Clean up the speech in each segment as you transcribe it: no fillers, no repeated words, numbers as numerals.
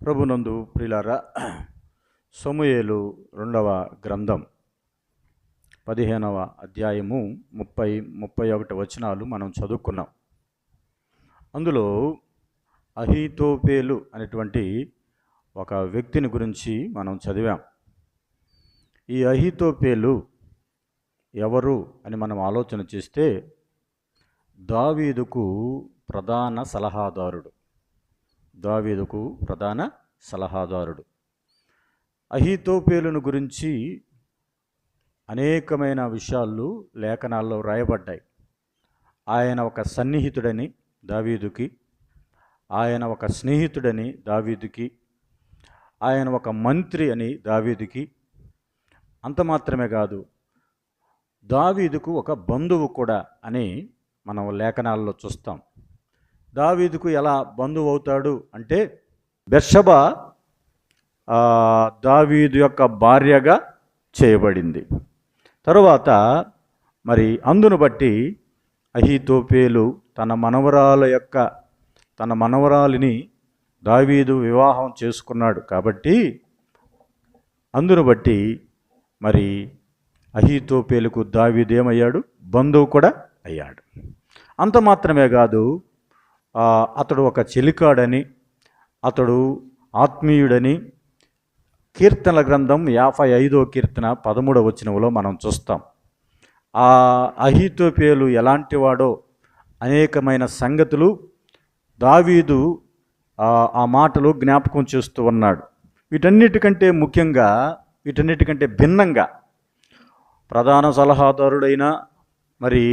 ప్రభునందు ప్రియులారా, సమూయేలు 2వ గ్రంథం 15వ అధ్యాయము 30-31 వచనాలు మనం చదువుకున్నాం. అందులో అహీతోపేలు అనేటువంటి ఒక వ్యక్తిని గురించి మనం చదివాం. ఈ అహీతోపేలు ఎవరు అని మనం ఆలోచన చేస్తే దావీదుకు ప్రధాన సలహాదారుడు. అహీతోపేలును గురించి అనేకమైన విషయాలు లేఖనాల్లో రాయబడ్డాయి. ఆయన ఒక సన్నిహితుడని దావీదుకి, ఆయన ఒక స్నేహితుడని దావీదుకి, ఆయన ఒక మంత్రి అని దావీదుకి. అంత మాత్రమే కాదు, దావీదుకు ఒక బంధువు కూడా అని మనం లేఖనాల్లో చూస్తాం. దావీదుకు ఎలా బంధువు అవుతాడు అంటే, బెర్షెబ దావీదు యొక్క భార్యగా చేయబడింది. తరువాత మరి అందును బట్టి అహీతోపేలు తన మనవరాలిని దావీదు వివాహం చేసుకున్నాడు. కాబట్టి అందును బట్టి మరి అహీతోపేలుకు దావీదు ఏమయ్యాడు? బంధువు కూడా అయ్యాడు. అంత మాత్రమే కాదు, అతడు ఒక చెలికాడని, అతడు ఆత్మీయుడని కీర్తనల గ్రంథం 55వ కీర్తన 13వ వచనంలో మనం చూస్తాం. ఆ అహీతోపేలు ఎలాంటి వాడో అనేకమైన సంగతులు దావీదు ఆ మాటలు జ్ఞాపకం చేస్తూ ఉన్నాడు. వీటన్నిటికంటే ముఖ్యంగా, వీటన్నిటికంటే భిన్నంగా ప్రధాన సలహాదారుడైన, మరి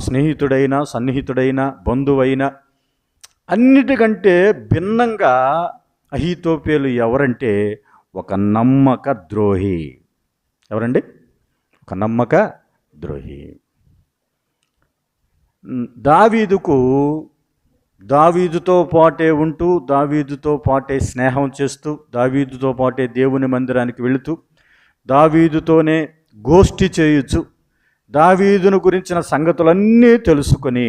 స్నేహితుడైన, సన్నిహితుడైన, బంధువైన, అన్నిటికంటే భిన్నంగా అహీతోపేలు ఎవరంటే ఒక నమ్మక ద్రోహి. ఎవరండి? ఒక నమ్మక ద్రోహి. దావీదుతో పాటే ఉంటూ, దావీదుతో పాటే స్నేహం చేస్తూ, దావీదుతో పాటే దేవుని మందిరానికి వెళుతూ, దావీదుతోనే గోష్ఠి చేయొచ్చు, దావీదును గురించిన సంగతులన్నీ తెలుసుకొని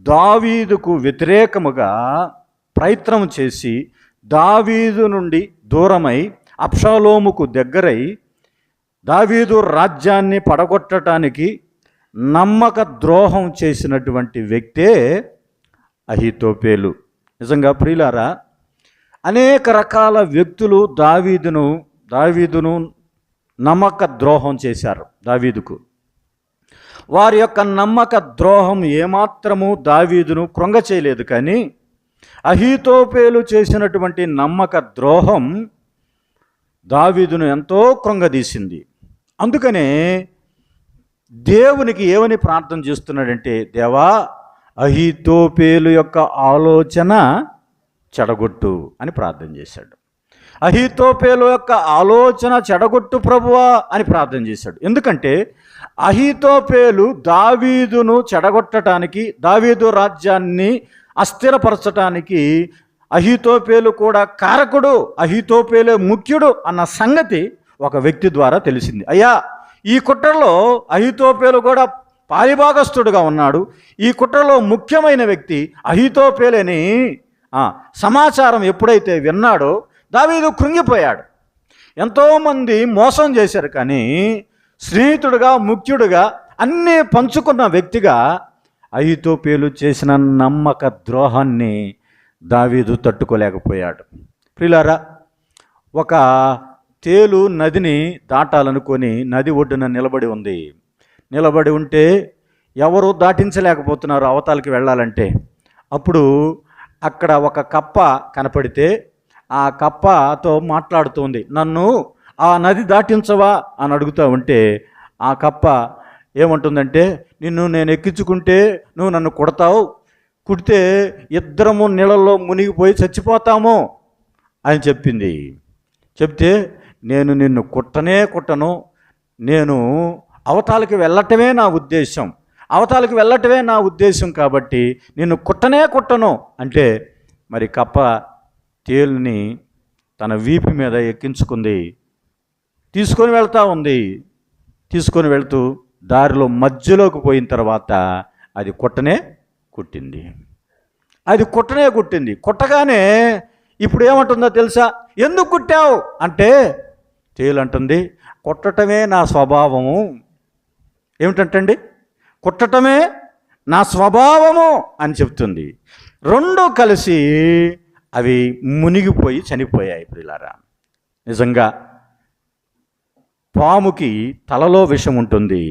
దావీదుకు వ్యతిరేకముగా ప్రయత్నం చేసి దావీదు నుండి దూరమై అబ్షాలోముకు దగ్గరై దావీదు రాజ్యాన్ని పడగొట్టడానికి నమ్మక ద్రోహం చేసినటువంటి వ్యక్తే అహీతోపేలు. నిజంగా ప్రియులారా, అనేక రకాల వ్యక్తులు దావీదును నమ్మక ద్రోహం చేశారు. దావీదుకు వారి యొక్క నమ్మక ద్రోహం ఏమాత్రము దావీదును కృంగ చేయలేదు. కానీ అహీతోపేలు చేసినటువంటి నమ్మక ద్రోహం దావీదును ఎంతో కృంగదీసింది. అందుకనే దేవునికి ఏమని ప్రార్థన చేస్తున్నాడంటే, దేవా, అహీతోపేలు యొక్క ఆలోచన చెడగొట్టు అని ప్రార్థన చేశాడు. అహీతోపేలు యొక్క ఆలోచన చెడగొట్టు ప్రభువా అని ప్రార్థన చేశాడు. ఎందుకంటే అహీతోపేలు దావీదును చెడగొట్టడానికి, దావీదు రాజ్యాన్ని అస్థిరపరచడానికి అహీతోపేలు కూడా కారకుడు, అహీతోపేలే ముఖ్యుడు అన్న సంగతి ఒక వ్యక్తి ద్వారా తెలిసింది. అయ్యా, ఈ కుట్రలో అహీతోపేలు కూడా పారిభాగస్తుడుగా ఉన్నాడు, ఈ కుట్రలో ముఖ్యమైన వ్యక్తి అహీతోపేలేని సమాచారం ఎప్పుడైతే విన్నాడో దావీదు కృంగిపోయాడు. ఎంతోమంది మోసం చేశారు, కానీ స్నేహితుడుగా, ముఖ్యుడుగా అన్నీ పంచుకున్న వ్యక్తిగా అహీతోపేలు చేసిన నమ్మక ద్రోహాన్ని దావీదు తట్టుకోలేకపోయాడు. ప్రియులారా, ఒక తేలు నదిని దాటాలనుకొని నది ఒడ్డున నిలబడి ఉంటే ఎవరు దాటించలేకపోతున్నారు అవతలకి వెళ్ళాలంటే. అప్పుడు అక్కడ ఒక కప్ప కనపడితే ఆ కప్పతో మాట్లాడుతుంది, నన్ను ఆ నది దాటించవా అని అడుగుతూ ఉంటే ఆ కప్ప ఏమంటుందంటే, నిన్ను నేను ఎక్కించుకుంటే నువ్వు నన్ను కుడితే ఇద్దరము నీళ్ళల్లో మునిగిపోయి చచ్చిపోతాము అని చెప్పింది. చెప్తే, నేను నిన్ను కుట్టను, నేను అవతాలకి వెళ్ళటమే నా ఉద్దేశం కాబట్టి నిన్ను కుట్టను అంటే, మరి కప్ప తేలుని తన వీపు మీద ఎక్కించుకుంది, తీసుకొని వెళ్తూ దారిలో మధ్యలోకి పోయిన తర్వాత అది కుట్టనే కుట్టింది. కుట్టగానే ఇప్పుడు ఏమంటుందో తెలుసా? ఎందుకు కుట్టావు అంటే తేలు అంటుంది, కొట్టటమే నా స్వభావము. ఏమిటంటండి? కుట్టటమే నా స్వభావము అని చెప్తుంది. రెండు కలిసి అవి మునిగిపోయి చనిపోయాయి. ప్రియులారా, నిజంగా పాముకి తలలో విషం ఉంటుంది,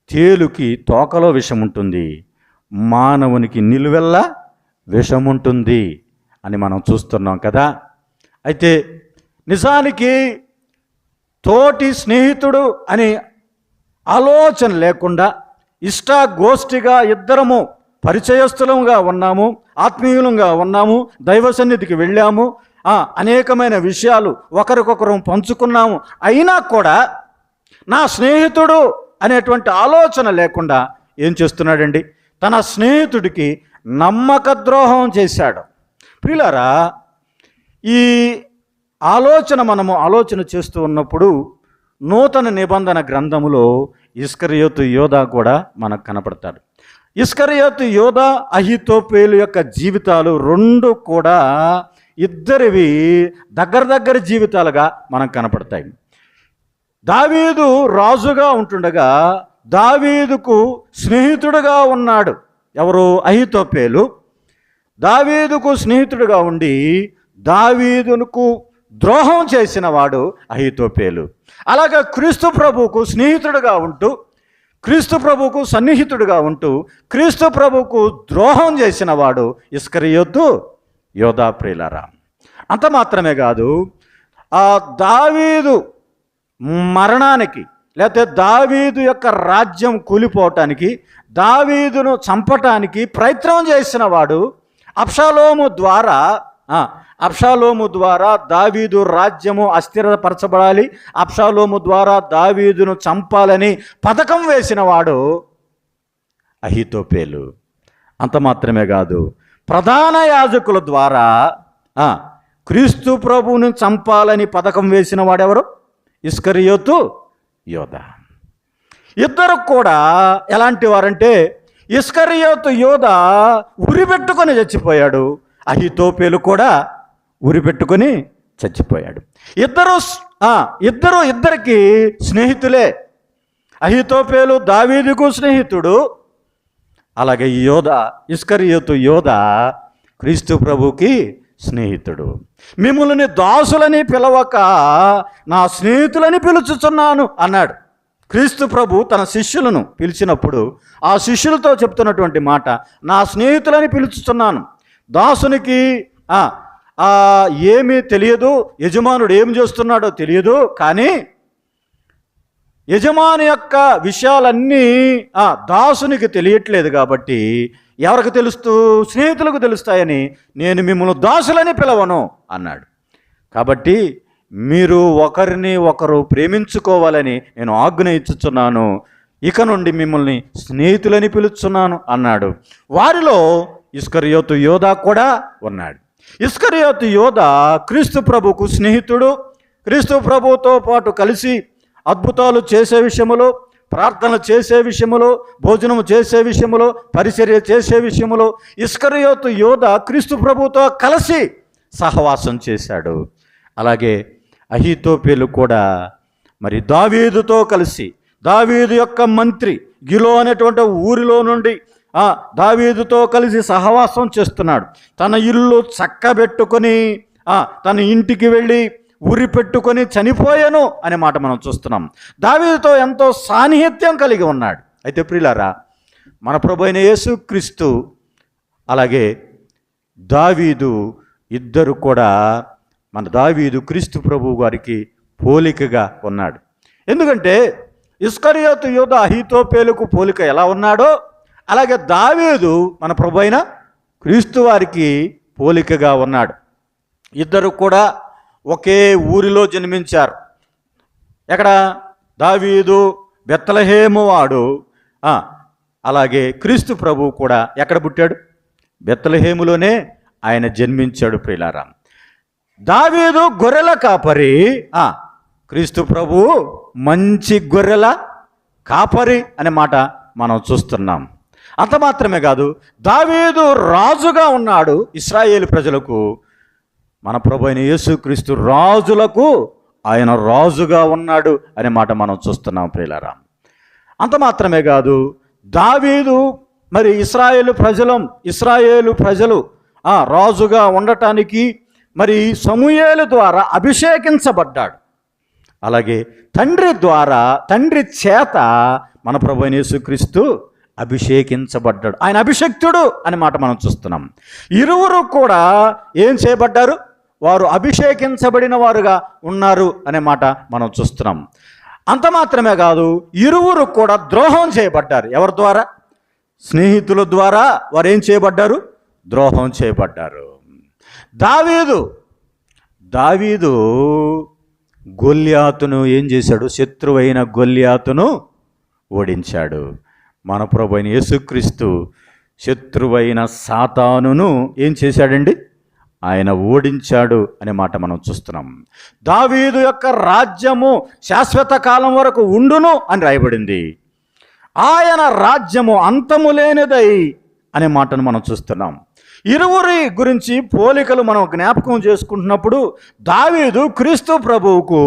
తేలుకి తోకలో విషం ఉంటుంది, మానవునికి నిలువెల్లా విషం ఉంటుంది అని మనం చూస్తున్నాం కదా. అయితే నిజానికి తోటి స్నేహితుడు అనే ఆలోచన లేకుండా ఇష్టాగోష్ఠిగా ఇద్దరము పరిచయస్థులంగా ఉన్నాము, ఆత్మీయులంగా ఉన్నాము, దైవ సన్నిధికి వెళ్ళాము, అనేకమైన విషయాలు ఒకరికొకరు పంచుకున్నాము. అయినా కూడా నా స్నేహితుడు అనేటువంటి ఆలోచన లేకుండా ఏం చేస్తున్నాడండి? తన స్నేహితుడికి నమ్మక ద్రోహం చేశాడు. ప్రియులారా, ఈ మనము ఆలోచన చేస్తూ ఉన్నప్పుడు నూతన నిబంధన గ్రంథములో ఇస్కరియోతు యోధా కూడా మనకు కనపడతాడు. ఇస్కరియోతు యోధా అహీతోపేలు యొక్క జీవితాలు రెండు కూడా ఇద్దరివి దగ్గర జీవితాలుగా మనకు కనపడతాయి. దావీదు రాజుగా ఉంటుండగా దావీదుకు స్నేహితుడుగా ఉన్నాడు ఎవరు? అహీతోపేలు. దావీదుకు స్నేహితుడుగా ఉండి దావీదుకు ద్రోహం చేసిన వాడు అహీతోపేలు. అలాగే క్రీస్తు ప్రభువుకు స్నేహితుడుగా ఉంటూ, క్రీస్తు ప్రభువుకు సన్నిహితుడుగా ఉంటూ క్రీస్తు ప్రభువుకు ద్రోహం చేసిన వాడు ఇస్కరియోతు యోధా. ప్రియులారా, అంత మాత్రమే కాదు, ఆ దావీదు మరణానికి లేకపోతే దావీదు యొక్క రాజ్యం కూలిపోవటానికి, దావీదును చంపటానికి ప్రయత్నం చేసిన వాడు అబ్షాలోము ద్వారా దావీదు రాజ్యము అస్థిరపరచబడాలి, అబ్షాలోము ద్వారా దావీదును చంపాలని పథకం వేసిన వాడు అహీతోపేలు. అంత మాత్రమే కాదు, ప్రధాన యాజకుల ద్వారా క్రీస్తు ప్రభువుని చంపాలని పథకం వేసిన వాడెవరు? ఇస్కరియోతు యోధా. ఇద్దరు కూడా ఎలాంటి వారంటే, ఇస్కరియోతు యోధా ఉరిపెట్టుకొని చచ్చిపోయాడు, అహీతోపేలు కూడా ఉరిపెట్టుకొని చచ్చిపోయాడు. ఇద్దరికి స్నేహితులే. అహీతోపేలు దావీదుకు స్నేహితుడు, అలాగే ఇస్కరియోతు యోధా క్రీస్తు ప్రభుకి స్నేహితుడు. మిమ్మల్ని దాసులని పిలవక నా స్నేహితులని పిలుచుచున్నాను అన్నాడు. క్రీస్తు ప్రభు తన శిష్యులను పిలిచినప్పుడు ఆ శిష్యులతో చెప్తున్నటువంటి మాట, నా స్నేహితులని పిలుచుచున్నాను. దాసునికి ఏమీ తెలియదు, యజమానుడు ఏం చేస్తున్నాడో తెలియదు, కానీ యజమాని యొక్క విషయాలన్నీ దాసునికి తెలియట్లేదు కాబట్టి ఎవరికి తెలుస్తూ? స్నేహితులకు తెలుస్తాయని నేను మిమ్మల్ని దాసులని పిలవను అన్నాడు. కాబట్టి మీరు ఒకరిని ఒకరు ప్రేమించుకోవాలని నేను ఆజ్ఞ ఇచ్చుచున్నాను, ఇక నుండి మిమ్మల్ని స్నేహితులని పిలుచున్నాను అన్నాడు. వారిలో ఇస్కరియోతు యోధా కూడా ఉన్నాడు. ఇస్కరియోతు యోధా క్రీస్తు ప్రభుకు స్నేహితుడు. క్రీస్తు ప్రభుతో పాటు కలిసి అద్భుతాలు చేసే విషయములో, ప్రార్థన చేసే విషయములో, భోజనము చేసే విషయములో, పరిచర్య చేసే విషయములో ఇస్కరియోతు యోధా క్రీస్తు ప్రభుతో కలిసి సహవాసం చేశాడు. అలాగే అహీతోపేలు కూడా మరి దావీదుతో కలిసి, దావీదు యొక్క మంత్రి గిలో అనేటువంటి ఊరిలో నుండి దావీదుతో కలిసి సహవాసం చేస్తున్నాడు. తన ఇల్లు చక్కబెట్టుకొని తన ఇంటికి వెళ్ళి ఉరి పెట్టుకొని చనిపోయాను అనే మాట మనం చూస్తున్నాం. దావీదుతో ఎంతో సాన్నిహిత్యం కలిగి ఉన్నాడు. అయితే ప్రియులారా, మన ప్రభు అయిన యేసుక్రీస్తు అలాగే దావీదు ఇద్దరు కూడా, మన దావీదు క్రీస్తు ప్రభు గారికి పోలికగా ఉన్నాడు. ఎందుకంటే ఇస్కరియోతు యోధా అహీతోపేలుకు పోలిక ఎలా ఉన్నాడో, అలాగే దావీదు మన ప్రభు అయిన క్రీస్తు వారికి పోలికగా ఉన్నాడు. ఇద్దరు కూడా ఒకే ఊరిలో జన్మించారు. ఎక్కడ? దావీదు బెత్లెహేము వాడు, అలాగే క్రీస్తు ప్రభువు కూడా ఎక్కడ పుట్టాడు? బెత్లెహేములోనే ఆయన జన్మించాడు. ప్రియులారా, దావీదు గొర్రెల కాపరి, క్రీస్తు ప్రభువు మంచి గొర్రెల కాపరి అనే మాట మనం చూస్తున్నాం. అంత మాత్రమే కాదు, దావీదు రాజుగా ఉన్నాడు ఇశ్రాయేలు ప్రజలకు. మన ప్రభు అయిన యేసుక్రీస్తు రాజులకు ఆయన రాజుగా ఉన్నాడు అనే మాట మనం చూస్తున్నాం ప్రియులారా. అంత మాత్రమే కాదు, దావీదు మరి ఇశ్రాయేలు ప్రజలు రాజుగా ఉండటానికి మరి సమూయేలు ద్వారా అభిషేకించబడ్డాడు. అలాగే తండ్రి చేత మన ప్రభు అయిన యేసుక్రీస్తు అభిషేకించబడ్డాడు. ఆయన అభిషక్తుడు అనే మాట మనం చూస్తున్నాం. ఇరువురు కూడా ఏం చేయబడ్డారు? వారు అభిషేకించబడిన వారుగా ఉన్నారు అనే మాట మనం చూస్తున్నాం. అంత మాత్రమే కాదు, ఇరువురు కూడా ద్రోహం చేయబడ్డారు. ఎవరి ద్వారా? స్నేహితుల ద్వారా వారు ఏం చేయబడ్డారు? ద్రోహం చేయబడ్డారు. దావీదు గొల్యాతును ఏం చేశాడు? శత్రువైన గొల్యాతును ఓడించాడు. మన ప్రభు అయిన యేసుక్రీస్తు శత్రువైన సాతానును ఏం చేశాడండి? ఆయన ఓడించాడు అనే మాట మనం చూస్తున్నాం. దావీదు యొక్క రాజ్యము శాశ్వత కాలం వరకు ఉండును అని రాయబడింది. ఆయన రాజ్యము అంతము లేనిదై అనే మాటను మనం చూస్తున్నాం. ఇరువురి గురించి పోలికలు మనం జ్ఞాపకం చేసుకుంటున్నప్పుడు దావీదు క్రీస్తు ప్రభువుకు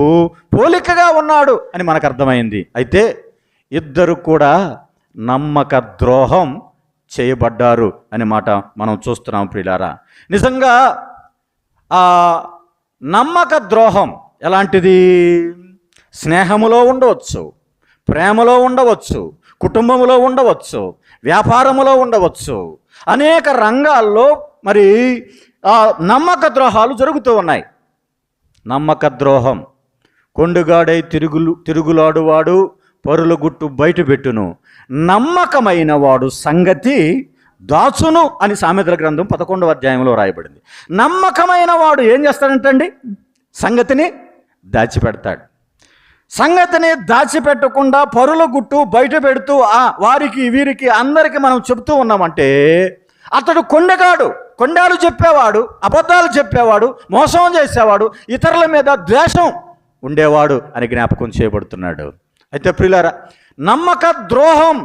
పోలికగా ఉన్నాడు అని మనకు అర్థమైంది. అయితే ఇద్దరు కూడా నమ్మక ద్రోహం చేయబడ్డారు అనే మాట మనం చూస్తున్నాం ప్రియులారా. నిజంగా ఆ నమ్మక ద్రోహం ఎలాంటిది? స్నేహములో ఉండవచ్చు, ప్రేమలో ఉండవచ్చు, కుటుంబంలో ఉండవచ్చు, వ్యాపారములో ఉండవచ్చు, అనేక రంగాల్లో మరి నమ్మక ద్రోహాలు జరుగుతూ ఉన్నాయి. నమ్మక ద్రోహం, కొండుగాడై తిరుగులాడువాడు పరుల గుట్టు బయట పెట్టును, నమ్మకమైన వాడు సంగతి దాచును అని సామెతల గ్రంథం 11వ అధ్యాయంలో రాయబడింది. నమ్మకమైన వాడు ఏం చేస్తాడంటండి? సంగతిని దాచిపెడతాడు. సంగతిని దాచిపెట్టకుండా పరుల గుట్టు బయట పెడుతూ వారికి వీరికి అందరికీ మనం చెబుతూ ఉన్నామంటే అతడు కొండాలు చెప్పేవాడు, అబద్ధాలు చెప్పేవాడు, మోసం చేసేవాడు, ఇతరుల మీద ద్వేషం ఉండేవాడు అని జ్ఞాపకం చేయబడుతున్నాడు. అయితే ప్రియులారా, నమ్మక ద్రోహం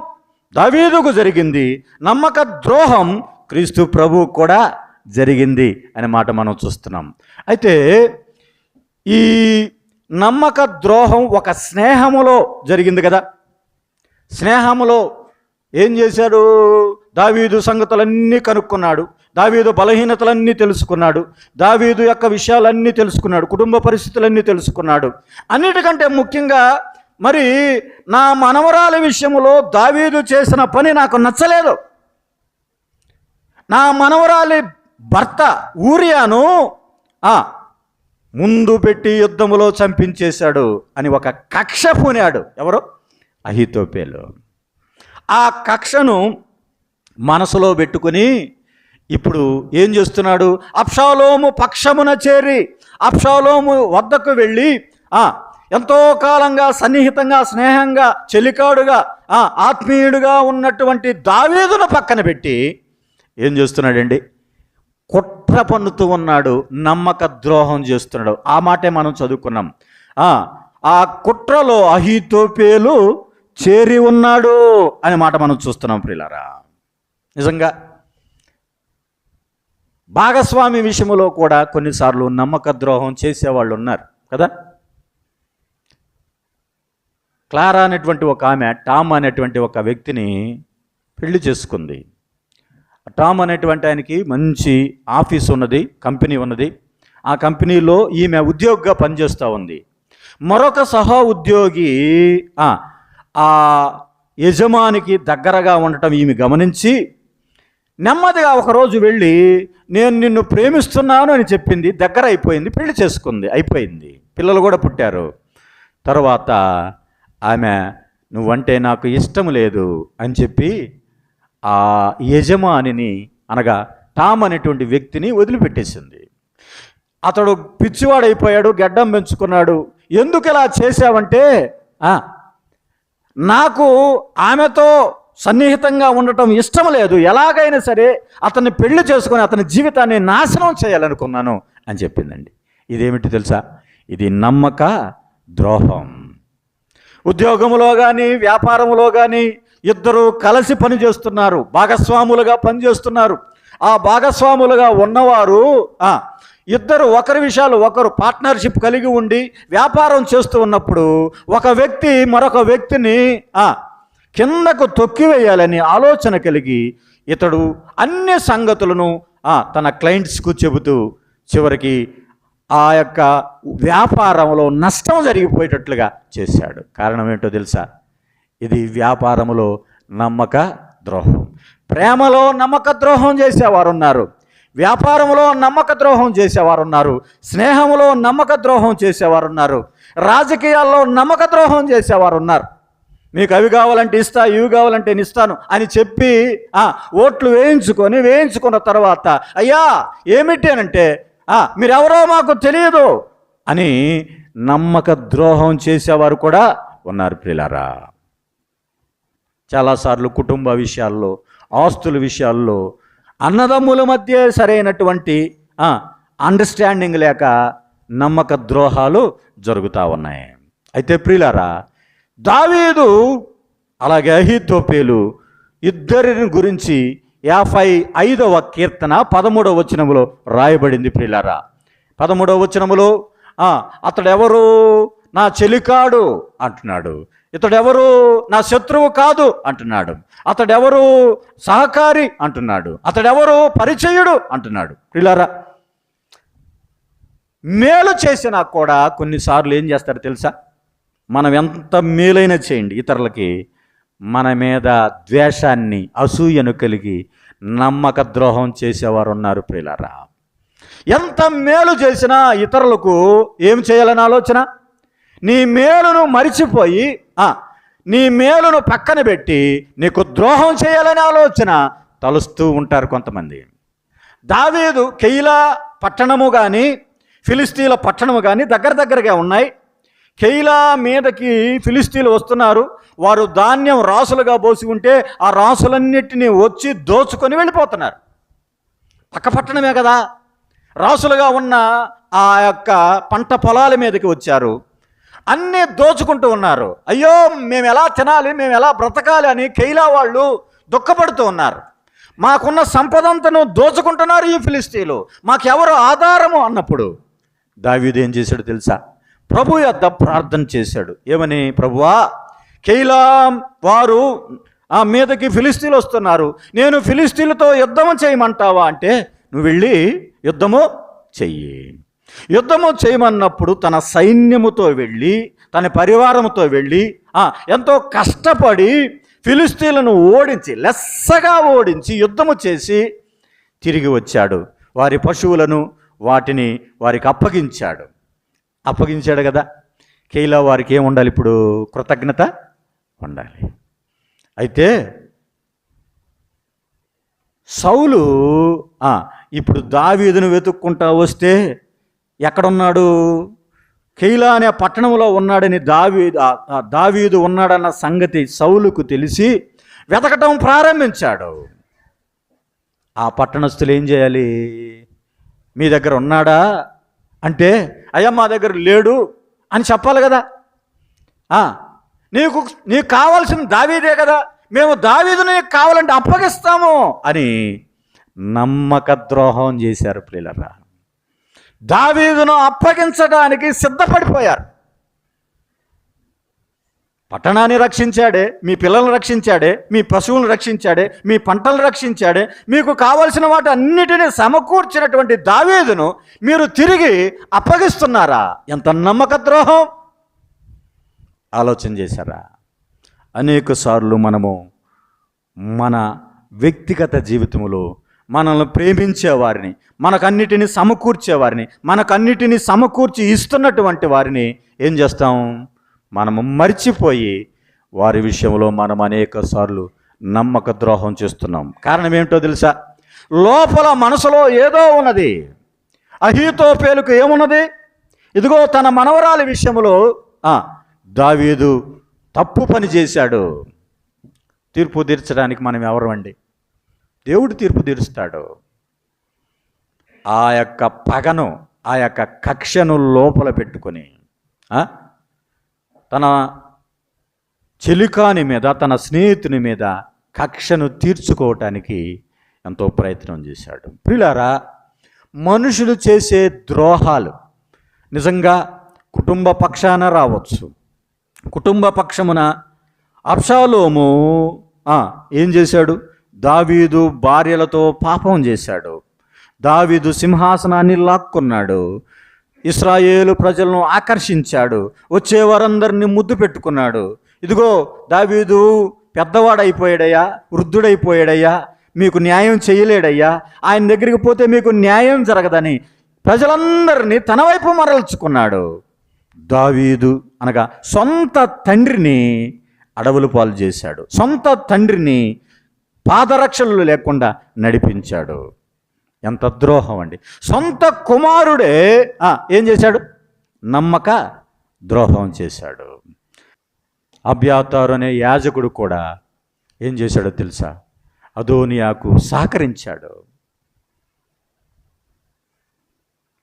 దావీదుకు జరిగింది, నమ్మక ద్రోహం క్రీస్తు ప్రభువు కూడా జరిగింది అనే మాట మనం చూస్తున్నాం. అయితే ఈ నమ్మక ద్రోహం ఒక స్నేహములో జరిగింది కదా. స్నేహములో ఏం చేశాడు? దావీదు సంగతులన్నీ కనుక్కున్నాడు, దావీదు బలహీనతలన్నీ తెలుసుకున్నాడు, దావీదు యొక్క విషయాలన్నీ తెలుసుకున్నాడు, కుటుంబ పరిస్థితులన్నీ తెలుసుకున్నాడు. అన్నిటికంటే ముఖ్యంగా మరి నా మనవరాలి విషయంలో దావీదు చేసిన పని నాకు నచ్చలేదు. నా మనవరాలి భర్త ఊరియాను ముందు పెట్టి యుద్ధములో చంపించేశాడు అని ఒక కక్ష పూనాడు. ఎవరు? అహీతోపేలు. ఆ కక్షను మనసులో పెట్టుకుని ఇప్పుడు ఏం చేస్తున్నాడు? అబ్షాలోము పక్షమున చేరి అబ్షాలోము వద్దకు వెళ్ళి ఎంతో కాలంగా సన్నిహితంగా స్నేహంగా చెలికాడుగా ఆత్మీయుడుగా ఉన్నటువంటి దావీదును పక్కన పెట్టి ఏం చేస్తున్నాడండి? కుట్ర పన్నుతూ ఉన్నాడు, నమ్మక ద్రోహం చేస్తున్నాడు. ఆ మాటే మనం చదువుకున్నాం. ఆ కుట్రలో అహీతోపేలు చేరి ఉన్నాడు అనే మాట మనం చూస్తున్నాం ప్రియులారా. నిజంగా భాగస్వామి విషయంలో కూడా కొన్నిసార్లు నమ్మక ద్రోహం చేసేవాళ్ళు ఉన్నారు కదా. క్లారా అనేటువంటి ఒక ఆమె టామ్ అనేటువంటి ఒక వ్యక్తిని పెళ్లి చేసుకుంది. టామ్ అనేటువంటి ఆయనకి మంచి ఆఫీస్ ఉన్నది, కంపెనీ ఉన్నది. ఆ కంపెనీలో ఈమె ఉద్యోగిగా పనిచేస్తూ ఉంది. మరొక సహా ఉద్యోగి ఆ యజమానికి దగ్గరగా ఉండటం ఈమె గమనించి నెమ్మదిగా ఒకరోజు వెళ్ళి నేను నిన్ను ప్రేమిస్తున్నాను అని చెప్పింది. దగ్గర అయిపోయింది, పెళ్లి చేసుకుంది, అయిపోయింది, పిల్లలు కూడా పుట్టారు. తర్వాత ఆమె నువ్వంటే నాకు ఇష్టం లేదు అని చెప్పి ఆ యజమానిని అనగా టామ్ అనేటువంటి వ్యక్తిని వదిలిపెట్టేసింది. అతడు పిచ్చివాడైపోయాడు, గడ్డం పెంచుకున్నాడు. ఎందుకు ఇలా చేశావంటే నాకు ఆమెతో సన్నిహితంగా ఉండటం ఇష్టం లేదు, ఎలాగైనా సరే అతన్ని పెళ్లి చేసుకొని అతని జీవితాన్ని నాశనం చేయాలనుకున్నాను అని చెప్పిందండి. ఇదేమిటి తెలుసా? ఇది నమ్మక ద్రోహం. ఉద్యోగంలో కానీ వ్యాపారంలో కానీ ఇద్దరు కలిసి పనిచేస్తున్నారు, భాగస్వాములుగా పనిచేస్తున్నారు. ఆ భాగస్వాములుగా ఉన్నవారు ఇద్దరు ఒకరి విషయాలు ఒకరు పార్ట్నర్షిప్ కలిగి ఉండి వ్యాపారం చేస్తూ ఉన్నప్పుడు ఒక వ్యక్తి మరొక వ్యక్తిని కిందకు తొక్కివేయాలని ఆలోచన కలిగి ఇతడు అన్ని సంగతులను తన క్లయింట్స్కు చెబుతూ చివరికి ఆ యొక్క వ్యాపారంలో నష్టం జరిగిపోయేటట్లుగా చేశాడు. కారణం ఏంటో తెలుసా? ఇది వ్యాపారంలో నమ్మక ద్రోహం. ప్రేమలో నమ్మక ద్రోహం చేసేవారు ఉన్నారు, వ్యాపారంలో నమ్మక ద్రోహం చేసేవారు ఉన్నారు, స్నేహంలో నమ్మక ద్రోహం చేసేవారు ఉన్నారు, రాజకీయాల్లో నమ్మక ద్రోహం చేసేవారు ఉన్నారు. మీకు అవి కావాలంటే ఇస్తా, ఇవి కావాలంటే నేను ఇస్తాను అని చెప్పి ఓట్లు వేయించుకున్న తర్వాత అయ్యా ఏమిటి అనంటే మీరెవరో మాకు తెలియదు అని నమ్మక ద్రోహం చేసేవారు కూడా ఉన్నారు. ప్రియులారా, చాలాసార్లు కుటుంబ విషయాల్లో, ఆస్తుల విషయాల్లో అన్నదమ్ముల మధ్య సరైనటువంటి అండర్స్టాండింగ్ లేక నమ్మక ద్రోహాలు జరుగుతూ ఉన్నాయి. అయితే ప్రియులారా, దావీదు అలాగే అహీతోపేలు ఇద్దరిని గురించి 55వ కీర్తన 13వ వచనములో రాయబడింది. ప్రియులారా, 13వ వచనములో అతడెవరు నా చెలికాడు అంటున్నాడు, ఇతడెవరు నా శత్రువు కాదు అంటున్నాడు, అతడెవరు సహకారి అంటున్నాడు, అతడెవరు పరిచయుడు అంటున్నాడు. ప్రియులారా, మేలు చేసినా కూడా కొన్నిసార్లు ఏం చేస్తారు తెలుసా? మనం ఎంత మేలైనా చేయండి ఇతరులకి, మన మీద ద్వేషాన్ని, అసూయను కలిగి నమ్మక ద్రోహం చేసేవారు ఉన్నారు. ప్రియులారా, ఎంత మేలు చేసినా ఇతరులకు ఏం చేయాలని ఆలోచన, నీ మేలును మరిచిపోయి నీ మేలును పక్కన పెట్టి నీకు ద్రోహం చేయాలని ఆలోచన తలుస్తూ ఉంటారు కొంతమంది. దావీదు కెయిలా పట్టణము కానీ ఫిలిస్తీన్ల పట్టణము కానీ దగ్గరగా ఉన్నాయి. కెయిలా మీదకి ఫిలిస్తీన్లు వస్తున్నారు. వారు ధాన్యం రాసులుగా పోసి ఉంటే ఆ రాసులన్నిటినీ వచ్చి దోచుకొని వెళ్ళిపోతున్నారు. పక్క పట్టణమే కదా, రాసులుగా ఉన్న ఆ యొక్క పంట పొలాల మీదకి వచ్చారు, అన్నీ దోచుకుంటూ ఉన్నారు. అయ్యో మేము ఎలా తినాలి, మేము ఎలా బ్రతకాలి అని కెయిలా వాళ్ళు దుఃఖపడుతూ ఉన్నారు. మాకున్న సంపదంతను దోచుకుంటున్నారు ఈ ఫిలిస్తీన్లు, మాకెవరు ఆధారము అన్నప్పుడు దావీదు ఏం చేశాడు తెలుసా? ప్రభు యొద్ద ప్రార్థన చేశాడు. ఏమని? ప్రభువా, కెయిలా వారు ఆ మీదకి ఫిలిస్తీన్లు వస్తున్నారు, నేను ఫిలిస్తీన్లతో యుద్ధము చేయమంటావా అంటే నువ్వు వెళ్ళి యుద్ధము చెయ్యి. యుద్ధము చేయమన్నప్పుడు తన సైన్యముతో వెళ్ళి, తన పరివారంతో వెళ్ళి ఎంతో కష్టపడి ఫిలిస్తీన్లను ఓడించి, లెస్సగా ఓడించి యుద్ధము చేసి తిరిగి వచ్చాడు. వారి పశువులను వాటిని వారికి అప్పగించాడు కదా. కెయిలా వారికి ఏం ఉండాలి? ఇప్పుడు కృతజ్ఞత ఉండాలి. అయితే సౌలు ఇప్పుడు దావీదును వెతుక్కుంటా వస్తే ఎక్కడున్నాడు? కెయిలా అనే పట్టణంలో ఉన్నాడని దావీదు ఉన్నాడన్న సంగతి సౌలుకు తెలిసి వెతకటం ప్రారంభించాడు. ఆ పట్టణస్థులు ఏం చేయాలి? మీ దగ్గర ఉన్నాడా అంటే అయ్యా మా దగ్గర లేడు అని చెప్పాలి కదా. నీకు కావాల్సిన దావీదే కదా, మేము దావీదుని నీకు కావాలంటే అప్పగిస్తాము అని నమ్మక ద్రోహం చేశారు. ప్రియులారా, దావీదును అప్పగించడానికి సిద్ధపడిపోయారు. పట్టణాన్ని రక్షించాడే, మీ పిల్లలను రక్షించాడే, మీ పశువులను రక్షించాడే, మీ పంటలను రక్షించాడే, మీకు కావలసిన వాటి అన్నిటినీ సమకూర్చినటువంటి దావీదును మీరు తిరిగి అప్పగిస్తున్నారా? ఎంత నమ్మక ద్రోహం! ఆలోచన చేశారా? అనేక సార్లు మనము మన వ్యక్తిగత జీవితంలో మనల్ని ప్రేమించే వారిని, మనకన్నిటిని సమకూర్చేవారిని, మనకన్నిటిని సమకూర్చి ఇస్తున్నటువంటి వారిని ఏం చేస్తాం? మనము మర్చిపోయి వారి విషయంలో మనం అనేక సార్లు నమ్మక ద్రోహం చేస్తున్నాం. కారణం ఏమిటో తెలుసా? లోపల మనసులో ఏదో ఉన్నది. అహీతోపేలుకు ఏమున్నది? ఇదిగో తన మనవరాలి విషయంలో దావీదు తప్పు పని చేశాడు. తీర్పు తీర్చడానికి మనం ఎవరు అండి? దేవుడు తీర్పు తీరుస్తాడు. ఆ యొక్క పగను, ఆ యొక్క కక్షను లోపల పెట్టుకొని తన చెలికాని మీద, తన స్నేహితుని మీద కక్షను తీర్చుకోవటానికి ఎంతో ప్రయత్నం చేశాడు. ప్రియులారా, మనుషులు చేసే ద్రోహాలు నిజంగా కుటుంబ పక్షాన రావచ్చు. కుటుంబ పక్షమున అబ్షాలోము ఏం చేశాడు? దావీదు భార్యలతో పాపం చేశాడు. దావీదు సింహాసనాన్ని లాక్కున్నాడు. ఇశ్రాయేలు ప్రజలను ఆకర్షించాడు. వచ్చే వారందరినీ ముద్దు పెట్టుకున్నాడు. ఇదిగో దావీదు పెద్దవాడైపోయాడయ్యా, వృద్ధుడైపోయాడయ్యా, మీకు న్యాయం చేయలేడయ్యా, ఆయన దగ్గరికి పోతే మీకు న్యాయం జరగదని ప్రజలందరినీ తన వైపు మరల్చుకున్నాడు. దావీదు అనగా సొంత తండ్రిని అడవుల పాలు చేశాడు. సొంత తండ్రిని పాదరక్షలు లేకుండా నడిపించాడు. ఎంత ద్రోహం అండి! సొంత కుమారుడే ఏం చేశాడు? నమ్మక ద్రోహం చేశాడు. అబ్యాతారు అనే యాజకుడు కూడా ఏం చేశాడో తెలుసా? అదోనియాకు సహకరించాడు.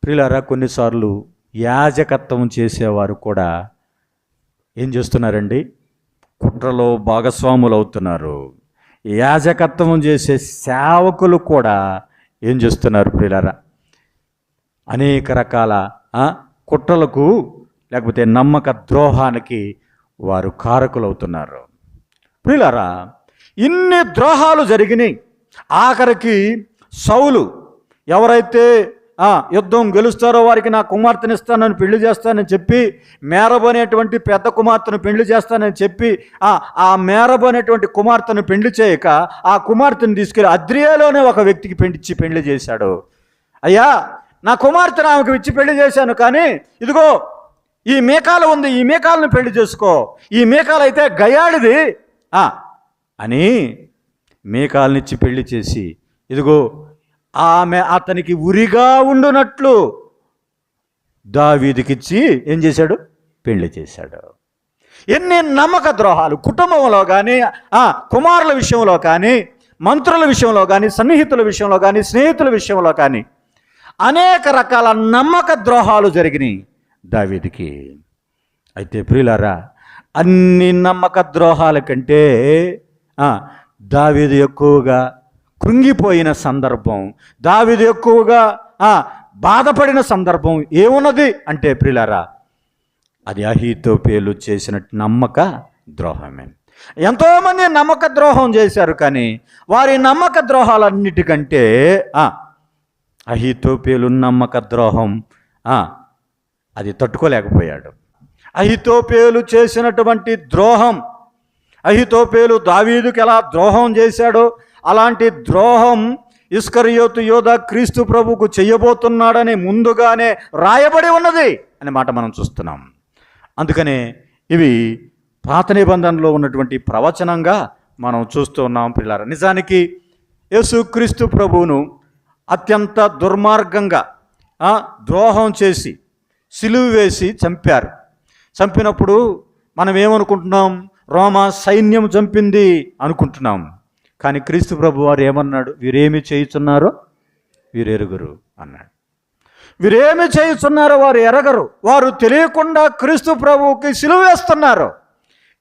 ప్రియులారా, కొన్నిసార్లు యాజకత్వం చేసేవారు కూడా ఏం చేస్తున్నారండి? కుట్రలో భాగస్వాములు అవుతున్నారు. యాజకత్వం చేసే సేవకులు కూడా ఏం చేస్తున్నారు ప్రియులారా? అనేక రకాల కుట్రలకు లేకపోతే నమ్మక ద్రోహానికి వారు కారకులవుతున్నారు. ప్రియులారా, ఇన్ని ద్రోహాలు జరిగినాయి. ఆఖరికి సౌలు ఎవరైతే యుద్ధం గెలుస్తారో వారికి నా కుమార్తెని ఇస్తానని పెళ్లి చేస్తానని చెప్పి, మేరబు అనేటువంటి పెద్ద కుమార్తెను పెళ్లి చేస్తానని చెప్పి మేరబు అనేటువంటి కుమార్తెను పెళ్లి చేయక ఆ కుమార్తెను తీసుకెళ్ళి అద్రియాలోనే ఒక వ్యక్తికి పెళ్లి చేశాడు. అయ్యా, నా కుమార్తెను ఆమెకు ఇచ్చి పెళ్లి చేశాను, కానీ ఇదిగో ఈ మేకాలు ఉంది, ఈ మేకాలను పెళ్లి చేసుకో, ఈ మేకాలు అయితే గయాడిది అని మేకాలనిచ్చి పెళ్లి చేసి, ఇదిగో ఆమె అతనికి ఉరిగా ఉండునట్లు దావీదుకిచ్చి ఏం చేశాడు? పెళ్లి చేశాడు. ఎన్ని నమ్మక ద్రోహాలు కుటుంబంలో కానీ, కుమారుల విషయంలో కానీ, మంత్రుల విషయంలో కానీ, సన్నిహితుల విషయంలో కానీ, స్నేహితుల విషయంలో కానీ అనేక రకాల నమ్మక ద్రోహాలు జరిగినాయి దావీదుకి. అయితే ప్రియులారా, అన్ని నమ్మక ద్రోహాల కంటే దావీదు ఎక్కువగా కృంగిపోయిన సందర్భం, దావీదు ఎక్కువగా బాధపడిన సందర్భం ఏమున్నది అంటే ప్రియులారా, అది అహీతోపేలు చేసిన నమ్మక ద్రోహమే. ఎంతోమంది నమ్మక ద్రోహం చేశారు, కానీ వారి నమ్మక ద్రోహాలన్నిటికంటే అహీతోపేలు నమ్మక ద్రోహం అది తట్టుకోలేకపోయాడు. అహీతోపేలు చేసినటువంటి ద్రోహం, అహీతోపేలు దావీదుకి ఎలా ద్రోహం చేశాడో అలాంటి ద్రోహం ఇస్కరియోతు యోధా క్రీస్తు ప్రభువుకు చేయబోతున్నాడని ముందుగానే రాయబడి ఉన్నది అనే మాట మనం చూస్తున్నాం. అందుకనే ఇవి పాత నిబంధనలో ఉన్నటువంటి ప్రవచనంగా మనం చూస్తూ ఉన్నాం పిల్లారా. నిజానికి యేసుక్రీస్తు ప్రభువును అత్యంత దుర్మార్గంగా ద్రోహం చేసి సిలువ వేసి చంపారు. చంపినప్పుడు మనం ఏమనుకుంటున్నాం? రోమా సైన్యం చంపింది అనుకుంటున్నాం. కానీ క్రీస్తు ప్రభు వారు ఏమన్నాడు? వీరేమి చేయుచున్నారో వీరెరుగురు అన్నాడు. వీరేమి చేయుచున్నారో వారు ఎరగరు, వారు తెలియకుండా క్రీస్తు ప్రభువుకి సిలువ వేస్తున్నారు.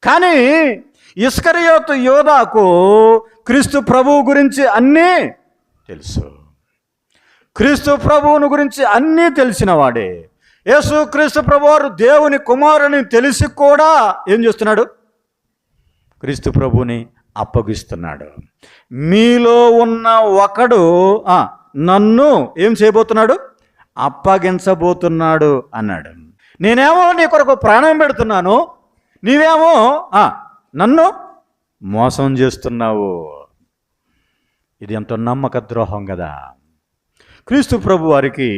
కానీ ఇస్కరియోతు యోధాకు క్రీస్తు ప్రభువు గురించి అన్నీ తెలుసు. క్రీస్తు ప్రభువుని గురించి అన్నీ తెలిసిన వాడే. యేసు క్రీస్తు ప్రభు వారు దేవుని కుమారుని తెలిసి కూడా ఏం చేస్తున్నాడు? క్రీస్తు ప్రభువుని అప్పగిస్తున్నాడు. మీలో ఉన్న ఒకడు నన్ను ఏం చేయబోతున్నాడు? అప్పగించబోతున్నాడు అన్నాడు. నేనేమో నీ కొరకు ప్రాణం పెడుతున్నాను, నీవేమో నన్ను మోసం చేస్తున్నావు. ఇది ఎంతో నమ్మక ద్రోహం కదా. క్రీస్తు ప్రభు వారికి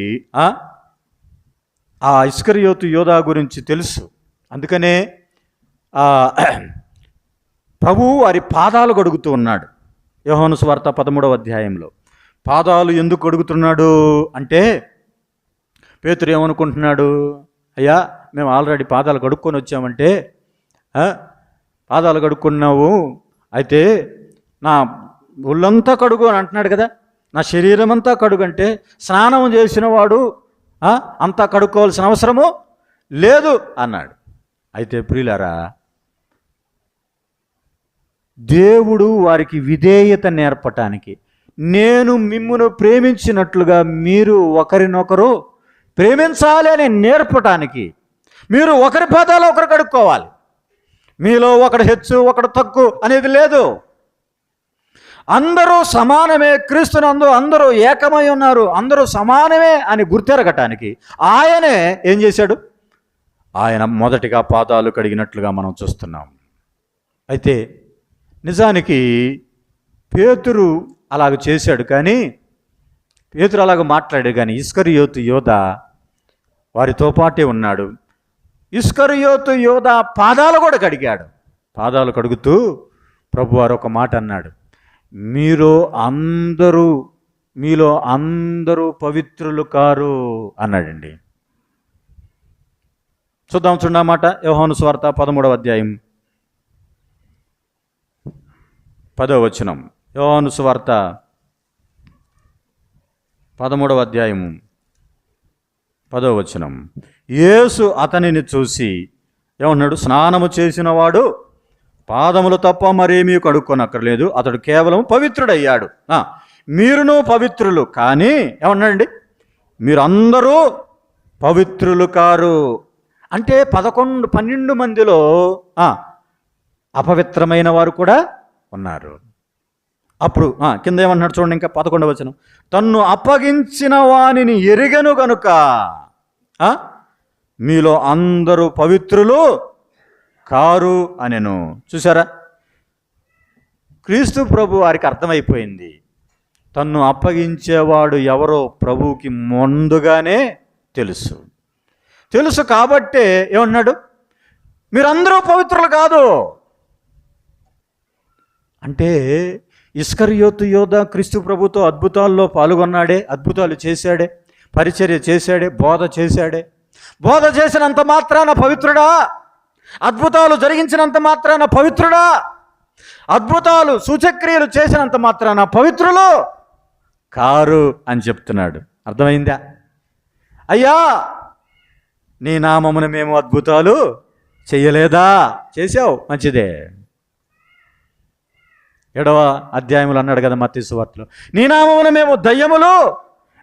ఇస్కరియోతు యోధా గురించి తెలుసు. అందుకనే ప్రభువు వారి పాదాలు కడుగుతూ ఉన్నాడు. యోహాను సువార్త 13వ అధ్యాయంలో పాదాలు ఎందుకు కడుగుతున్నాడు అంటే, పేతురు ఏమనుకుంటున్నాడు? అయ్యా, మేము ఆల్రెడీ పాదాలు కడుక్కొని వచ్చామంటే, పాదాలు కడుక్కున్నావు, అయితే నా ఒళ్ళంతా కడుగు అని అంటున్నాడు కదా, నా శరీరం అంతా కడుగు అంటే స్నానం చేసిన వాడు అంతా కడుక్కోవాల్సిన అవసరము లేదు అన్నాడు. అయితే ప్రియులారా, దేవుడు వారికి విధేయత నేర్పటానికి, నేను మిమ్మును ప్రేమించినట్లుగా మీరు ఒకరినొకరు ప్రేమించాలి అని నేర్పటానికి మీరు ఒకరి పాదాలు ఒకరు కడుక్కోవాలి. మీలో ఒకడు హెచ్చు ఒకడు తక్కువ అనేది లేదు. అందరూ సమానమే, క్రీస్తునందు అందరూ ఏకమై ఉన్నారు, అందరూ సమానమే అని గుర్తెరగటానికి ఆయనే ఏం చేశాడు? ఆయన మొదటిగా పాదాలు కడిగినట్లుగా మనం చూస్తున్నాం. అయితే నిజానికి పేతురు అలాగ చేశాడు, కానీ పేతురు అలాగ మాట్లాడాడు, కానీ ఇస్కరియోతు యోధ వారితో పాటే ఉన్నాడు. ఇస్కరియోతు యోధ పాదాలు కూడా కడిగాడు. పాదాలు కడుగుతూ ప్రభువారు ఒక మాట అన్నాడు, మీలో అందరూ పవిత్రులు కారు అన్నాడండి. చూద్దాం, చూడమాట యోహాను సువార్త 13వ అధ్యాయం 10వ వచనం. యోహాను సువార్త 13వ అధ్యాయం 10వ వచనం. యేసు అతనిని చూసి ఏమన్నాడు? స్నానము చేసిన వాడు పాదములు తప్ప మరేమీ కడుక్కొనక్కర్లేదు, అతడు కేవలం పవిత్రుడయ్యాడు. మీరును పవిత్రులు, కానీ ఏమన్నాడండి? మీరందరూ పవిత్రులు కారు. అంటే 12 మందిలో అపవిత్రమైన వారు కూడా ఉన్నారు. అప్పుడు కింద ఏమన్నాడు చూడండి, ఇంకా 11వ వచనం. తన్ను అప్పగించిన వానిని ఎరిగెను గనుక మీలో అందరూ పవిత్రులు కారు అనెను. చూసారా, క్రీస్తు ప్రభు వారికి అర్థమైపోయింది, తన్ను అప్పగించేవాడు ఎవరో ప్రభువుకి ముందుగానే తెలుసు కాబట్టే ఏమన్నాడు? మీరందరూ పవిత్రులు కాదు. అంటే ఇస్కరియోతు యోధ క్రీస్తు ప్రభుతో అద్భుతాల్లో పాల్గొన్నాడే, అద్భుతాలు చేశాడే, పరిచర్య చేశాడే, బోధ చేశాడే. బోధ చేసినంత మాత్రాన పవిత్రుడా? అద్భుతాలు జరిగించినంత మాత్రాన పవిత్రుడా? అద్భుతాలు సూచక్రియలు చేసినంత మాత్రాన పవిత్రులు కారు అని చెప్తున్నాడు. అర్థమైందా? అయ్యా, నీ నామమున మేము అద్భుతాలు చెయ్యలేదా? చేశావు, మంచిదే. 7వ అధ్యాయంలో అన్నాడు కదా మత్తయి సువార్తలో, నీ నామమున మేము దయ్యములు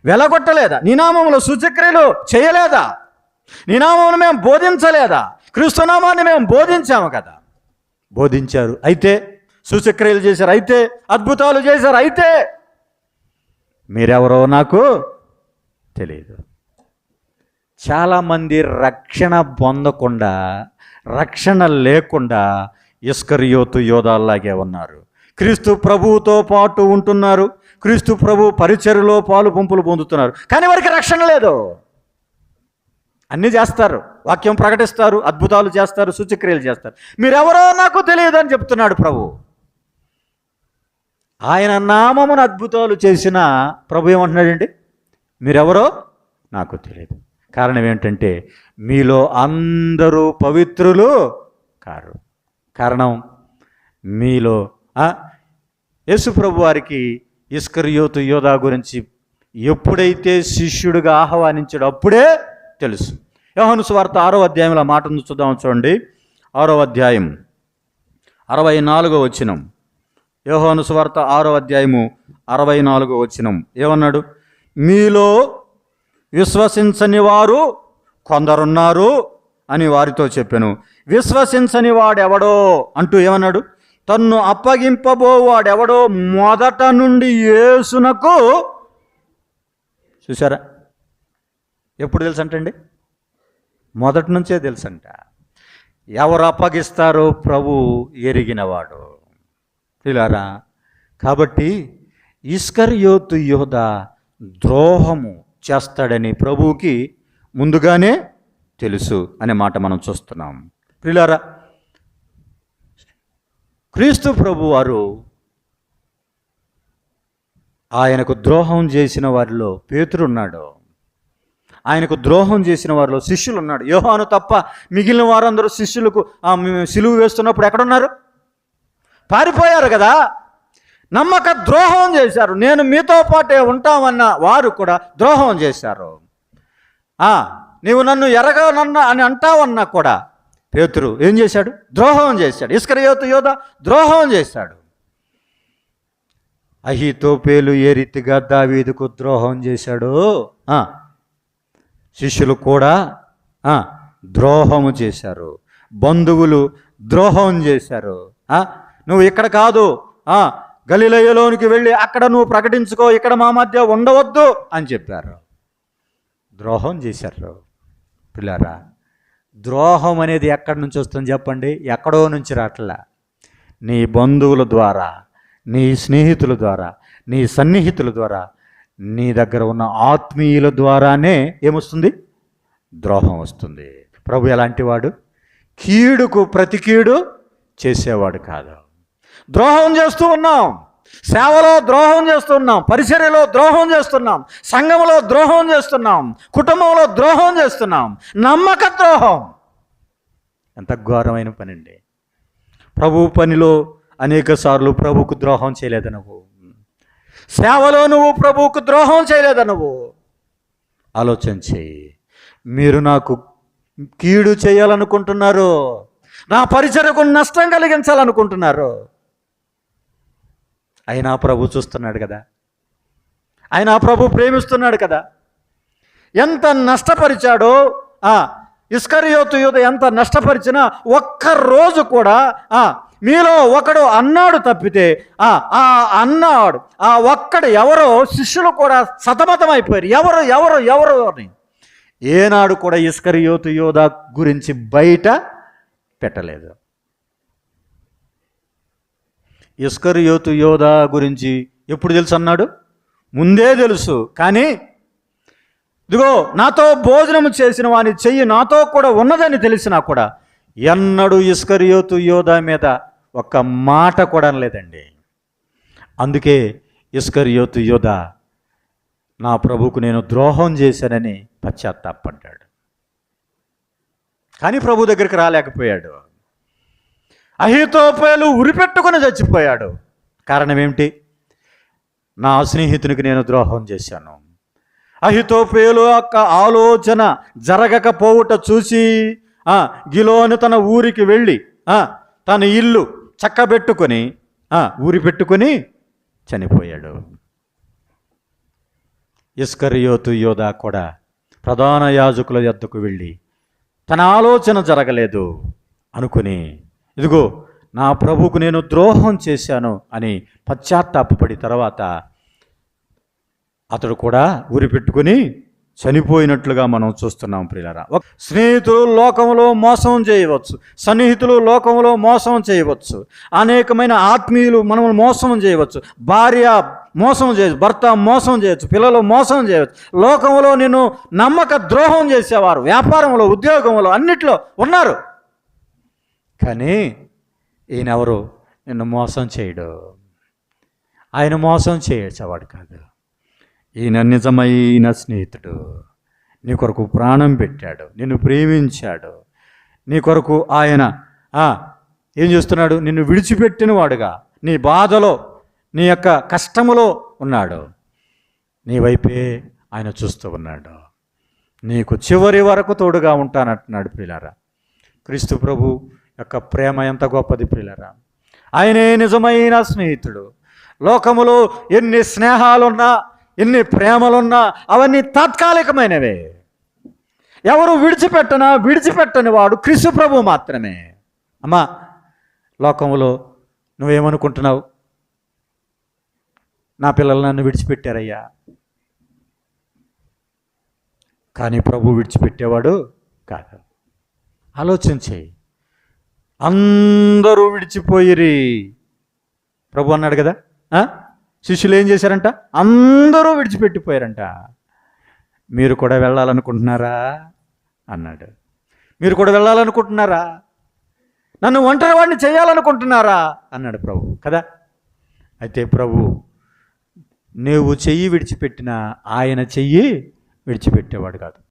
వెలగొట్టలేదా? నీ నామములో సూచక్రియలు చేయలేదా? నీ నామమున మేము బోధించలేదా? క్రీస్తు నామాన్ని మేము బోధించాము కదా. బోధించారు, అయితే సూచక్రియలు చేశారు, అయితే అద్భుతాలు చేశారు, అయితే మీరెవరో నాకు తెలియదు. చాలామంది రక్షణ పొందకుండా, రక్షణ లేకుండా ఇస్కరియోతు యోధాల్లాగే ఉన్నారు. క్రీస్తు ప్రభువుతో పాటు ఉంటున్నారు, క్రీస్తు ప్రభు పరిచర్యలో పాలు పంపులు పొందుతున్నారు, కానీ వారికి రక్షణ లేదు. అన్నీ చేస్తారు, వాక్యం ప్రకటిస్తారు, అద్భుతాలు చేస్తారు, సూచక్రియలు చేస్తారు, మీరెవరో నాకు తెలియదు అని చెప్తున్నాడు ప్రభు. ఆయన నామమున అద్భుతాలు చేసిన ప్రభు ఏమంటున్నాడండి? మీరెవరో నాకు తెలియదు. కారణం ఏంటంటే మీలో అందరూ పవిత్రులు కారు. కారణం మీలో యేసు ప్రభు వారికి ఇస్కరియోతు యోధా గురించి ఎప్పుడైతే శిష్యుడిగా ఆహ్వానించాడో అప్పుడే తెలుసు. యోహాను సువార్త 6వ అధ్యాయంలో మాట ఉంది, చూద్దాం చూడండి. 6వ అధ్యాయం 64వ వచనం. యోహాను సువార్త 6వ అధ్యాయము 64వ వచనం ఏమన్నాడు? మీలో విశ్వసించని వారు కొందరున్నారు అని వారితో చెప్పాను. విశ్వసించని వాడెవడో అంటూ ఏమన్నాడు? తన్ను అప్పగింపబోవాడెవడో మొదట నుండి యేసునకు. చూసారా, ఎప్పుడు తెలుసంటండి? మొదటి నుంచే తెలుసంట. ఎవరు అప్పగిస్తారో ప్రభు ఎరిగినవాడు. ఇలారా, కాబట్టి ఇస్కరియోతు యోధ ద్రోహము చేస్తాడని ప్రభువుకి ముందుగానే తెలుసు అనే మాట మనం చూస్తున్నాం. ప్రియులారా, క్రీస్తు ప్రభు వారు ఆయనకు ద్రోహం చేసిన వారిలో పేతురు ఉన్నాడు. ఆయనకు ద్రోహం చేసిన వారిలో శిష్యులు ఉన్నాడు. యోహాను తప్ప మిగిలిన వారందరూ శిష్యులకు సిలువ వేస్తున్నప్పుడు ఎక్కడున్నారు? పారిపోయారు కదా. నమ్మక ద్రోహం చేశారు. నేను మీతో పాటే ఉంటామన్న వారు కూడా ద్రోహం చేశారు. నీవు నన్ను ఎరగనన్నా అని అంటావన్నా కూడా పేతురు ఏం చేశాడు? ద్రోహం చేశాడు. ఇస్కరియోతు యోధ ద్రోహం చేశాడు. అహీతోపేలు ఏ రీతిగా దావీదుకు ద్రోహం చేశాడో శిష్యులు కూడా ద్రోహము చేశారు, బంధువులు ద్రోహం చేశారు. నువ్వు ఇక్కడ కాదు, గలిలయలోనికి వెళ్ళి అక్కడ నువ్వు ప్రకటించుకో, ఇక్కడ మా మధ్య ఉండవద్దు అని చెప్పారు. ద్రోహం చేశారు. పిల్లారా, ద్రోహం అనేది ఎక్కడి నుంచి వస్తుంది చెప్పండి? ఎక్కడో నుంచి రాట్లా. నీ బంధువుల ద్వారా, నీ స్నేహితుల ద్వారా, నీ సన్నిహితుల ద్వారా, నీ దగ్గర ఉన్న ఆత్మీయుల ద్వారానే ఏమొస్తుంది? ద్రోహం వస్తుంది. ప్రభు ఎలాంటి వాడు? కీడుకు ప్రతి కీడు చేసేవాడు కాదు. ద్రోహం చేస్తూ ఉన్నాం, సేవలో ద్రోహం చేస్తున్నాం, పరిచర్యలో ద్రోహం చేస్తున్నాం, సంఘంలో ద్రోహం చేస్తున్నాం, కుటుంబంలో ద్రోహం చేస్తున్నాం, నమ్మక ద్రోహం. ఎంత ఘోరమైన పని అండి. ప్రభు పనిలో అనేక సార్లు ప్రభువుకు ద్రోహం చేయలేదు నువ్వు. సేవలో నువ్వు ప్రభువుకు ద్రోహం చేయలేదు నువ్వు. ఆలోచన చేయి. మీరు నాకు కీడు చేయాలనుకుంటున్నారు, నా పరిచర్యకు నష్టం కలిగించాలనుకుంటున్నారు. అయినా ప్రభు చూస్తున్నాడు కదా, అయినా ప్రభు ప్రేమిస్తున్నాడు కదా. ఎంత నష్టపరిచాడో ఇస్కరియోతు యూద ఎంత నష్టపరిచినా ఒక్కరోజు కూడా మీలో ఒకడు అన్నాడు తప్పితే అన్నాడు ఒక్కడు ఎవరో శిష్యులు కూడా సతమతం అయిపోయారు. ఎవరు ఎవరు ఎవరు అని ఏనాడు కూడా ఇస్కరియోతు యూద గురించి బయట పెట్టలేదు. ఇస్కరియోతు యూద గురించి ఎప్పుడు తెలుసు అన్నాడు? ముందే తెలుసు. కానీ ఇదిగో నాతో భోజనం చేసిన వాని చెయ్యి నాతో కూడా ఉన్నదని తెలిసినా కూడా ఎన్నడూ ఇస్కరియోతు యూద మీద ఒక్క మాట కూడా అనలేదండి. అందుకే ఇస్కరియోతు యూద నా ప్రభువుకు నేను ద్రోహం చేశానని పశ్చాత్తాపడ్డాడు. కానీ ప్రభు దగ్గరికి రాలేకపోయాడు. అహీతోపేలు ఉరిపెట్టుకుని చచ్చిపోయాడు. కారణం ఏమిటి? నా స్నేహితునికి నేను ద్రోహం చేశాను. అహీతోపేలు యొక్క ఆలోచన జరగకపోవుట చూసి గిలోను తన ఊరికి వెళ్ళి తన ఇల్లు చక్కబెట్టుకొని ఊరి పెట్టుకొని చనిపోయాడు. ఇస్కరియోతు యూద కూడా ప్రధాన యాజకుల యొద్దకు వెళ్ళి తన ఆలోచన జరగలేదు అనుకుని ఇదిగో నా ప్రభువుకు నేను ద్రోహం చేశాను అని పశ్చాత్తాపపడి తర్వాత అతడు కూడా ఊరి పెట్టుకుని చనిపోయినట్లుగా మనం చూస్తున్నాం. ప్రియులారా, స్నేహితులు లోకంలో మోసం చేయవచ్చు, సన్నిహితులు లోకంలో మోసం చేయవచ్చు, అనేకమైన ఆత్మీయులు మనల్ని మోసం చేయవచ్చు, భార్య మోసం చేయవచ్చు, భర్త మోసం చేయవచ్చు, పిల్లలు మోసం చేయవచ్చు. లోకంలో నిన్ను నమ్మక ద్రోహం చేసేవారు వ్యాపారంలో, ఉద్యోగంలో, అన్నిట్లో ఉన్నారు. కానీ ఈయన ఎవరు? నిన్ను మోసం చేయడు. ఆయన మోసం చేసేవాడు కాదు. ఈయన నిజమైన స్నేహితుడు. నీ కొరకు ప్రాణం పెట్టాడు, నిన్ను ప్రేమించాడు. నీ కొరకు ఆయన ఏం చేస్తున్నాడు? నిన్ను విడిచిపెట్టిన వాడుగా నీ బాధలో, నీ యొక్క కష్టములో ఉన్నాడు. నీ వైపే ఆయన చూస్తూ ఉన్నాడు. నీకు చివరి వరకు తోడుగా ఉంటానంటున్నాడు. ప్రియులారా, క్రీస్తు ప్రభు యొక్క ప్రేమ ఎంత గొప్పది ప్రియులారా. ఆయనే నిజమైన స్నేహితుడు. లోకములో ఎన్ని స్నేహాలున్నా, ఎన్ని ప్రేమలున్నా అవన్నీ తాత్కాలికమైనవే. ఎవరు విడిచిపెట్టని వాడు క్రీస్తు ప్రభు మాత్రమే. అమ్మా, లోకంలో నువ్వేమనుకుంటున్నావు? నా పిల్లలు నన్ను విడిచిపెట్టారయ్యా. కానీ ప్రభు విడిచిపెట్టేవాడు కాదు. ఆలోచన చేయి. అందరూ విడిచిపోయిరి. ప్రభు అన్నాడు కదా, శిష్యులు ఏం చేశారంట? అందరూ విడిచిపెట్టిపోయారంట. మీరు కూడా వెళ్ళాలనుకుంటున్నారా అన్నాడు. మీరు కూడా వెళ్ళాలనుకుంటున్నారా? నన్ను ఒంటరి వాడిని చేయాలనుకుంటున్నారా అన్నాడు ప్రభు కదా. అయితే ప్రభు నువ్వు చెయ్యి విడిచిపెట్టినా ఆయన చెయ్యి విడిచిపెట్టేవాడు కాదు.